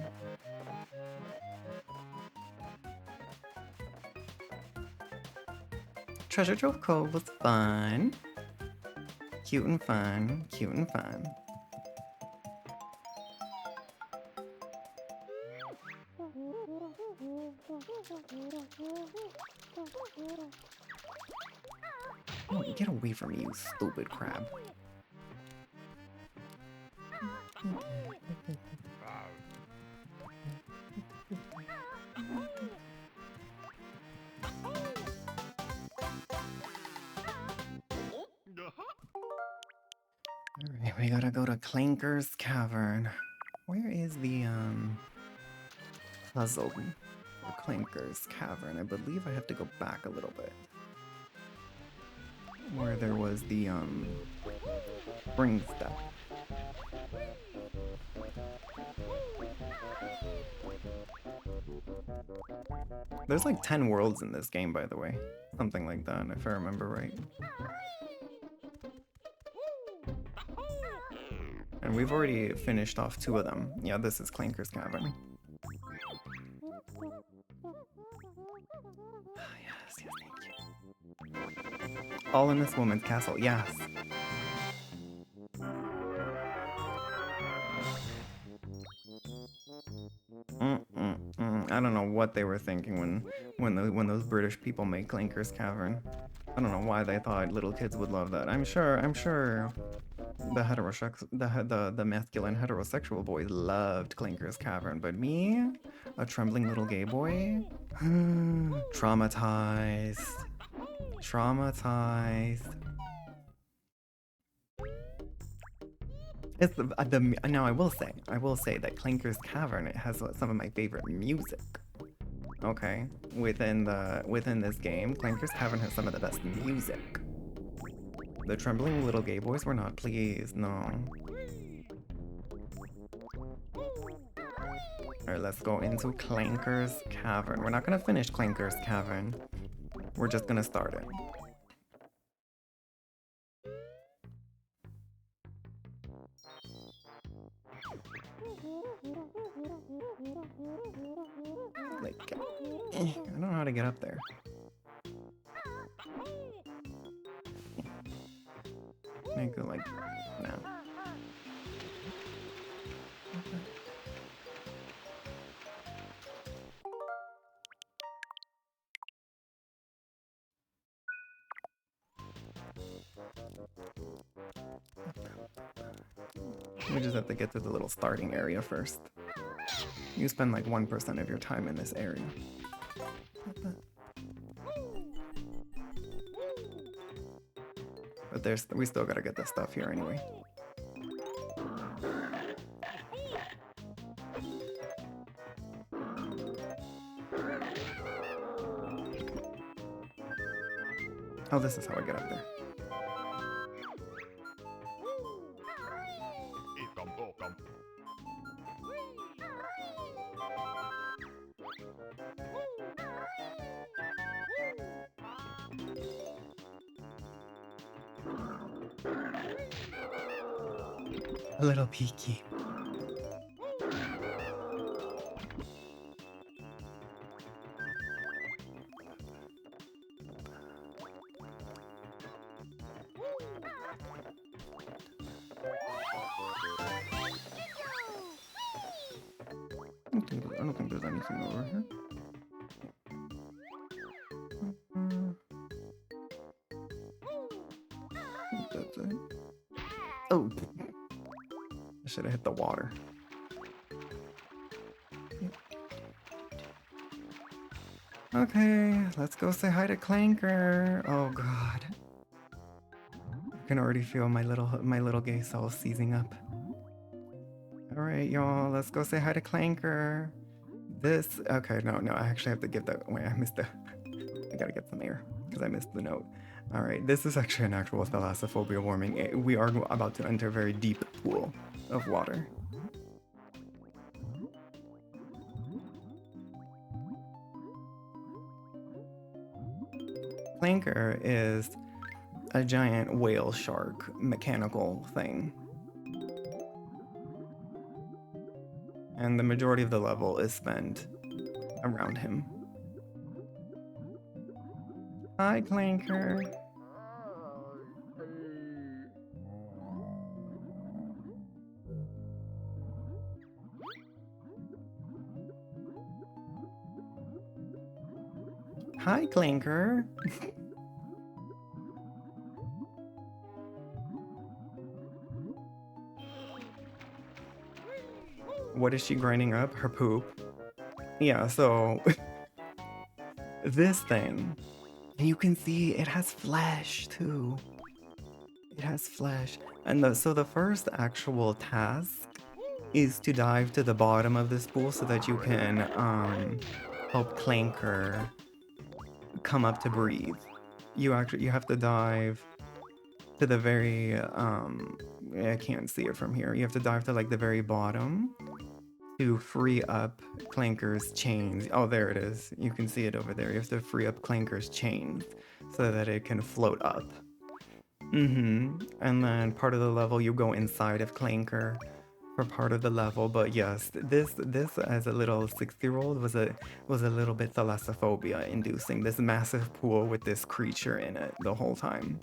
Treasure Trove Cove was fun. Cute and fun, cute and fun. Oh, get away from me, you stupid crab. Alright, we gotta go to Clanker's Cavern. Where is the, puzzle for Clanker's Cavern? I believe I have to go back a little bit. Where there was the, spring step. There's like 10 worlds in this game, by the way. Something like that, if I remember right. And we've already finished off 2 of them. Yeah, this is Clanker's Cavern. Yes, yes, thank you. All in this woman's castle, yes. I don't know what they were thinking when those British people made Clanker's Cavern. I don't know why they thought little kids would love that. I'm sure the masculine heterosexual boys loved Clanker's Cavern, but me, a trembling little gay boy, traumatized. It's now I will say that Clanker's Cavern, it has some of my favorite music. Okay, within this game, Clanker's Cavern has some of the best music. The trembling little gay boys were not pleased, no. Alright, let's go into Clanker's Cavern. We're not gonna finish Clanker's Cavern. We're just gonna start it. Like, I don't know how to get up there. Make it like, no. We just have to get to the little starting area first. You spend like 1% of your time in this area. But we still gotta get the stuff here anyway. Oh, this is how I get up there. A little peeky. I don't think there's anything over here. That's it. Oh! I should have hit the water. Okay, let's go say hi to Clanker. Oh god. I can already feel my little gay soul seizing up. Alright, y'all, let's go say hi to Clanker. Okay, no, I actually have to give that, wait, I gotta get some air, because I missed the note. Alright, this is actually an actual thalassophobia warming. We are about to enter a very deep pool of water. Clanker is a giant whale shark mechanical thing. And the majority of the level is spent around him. Hi, Clanker. Hi, Clanker. What is she grinding up? Her poop. Yeah, so this thing, and you can see it has flesh too. It has flesh. And so the first actual task is to dive to the bottom of this pool so that you can help Clanker come up to breathe. You have to dive to the very I can't see it from here. You have to dive to like the very bottom to free up Clanker's chains. Oh, there it is. You can see it over there. You have to free up Clanker's chains so that it can float up. And then part of the level you go inside of Clanker for part of the level. But yes, this as a little 6-year-old was a little bit thalassophobia inducing. This massive pool with this creature in it the whole time.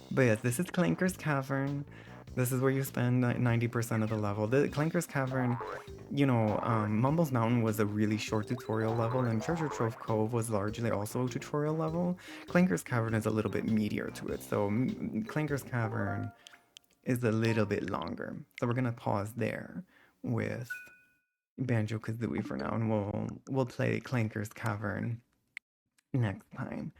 But yes, this is Clanker's Cavern. This is where you spend 90% of the level. The Clanker's Cavern, you know, Mumbles Mountain was a really short tutorial level, and Treasure Trove Cove was largely also a tutorial level. Clanker's Cavern is a little bit meatier to it, so Clanker's Cavern is a little bit longer. So we're gonna pause there with Banjo-Kazooie for now, and we'll play Clanker's Cavern next time.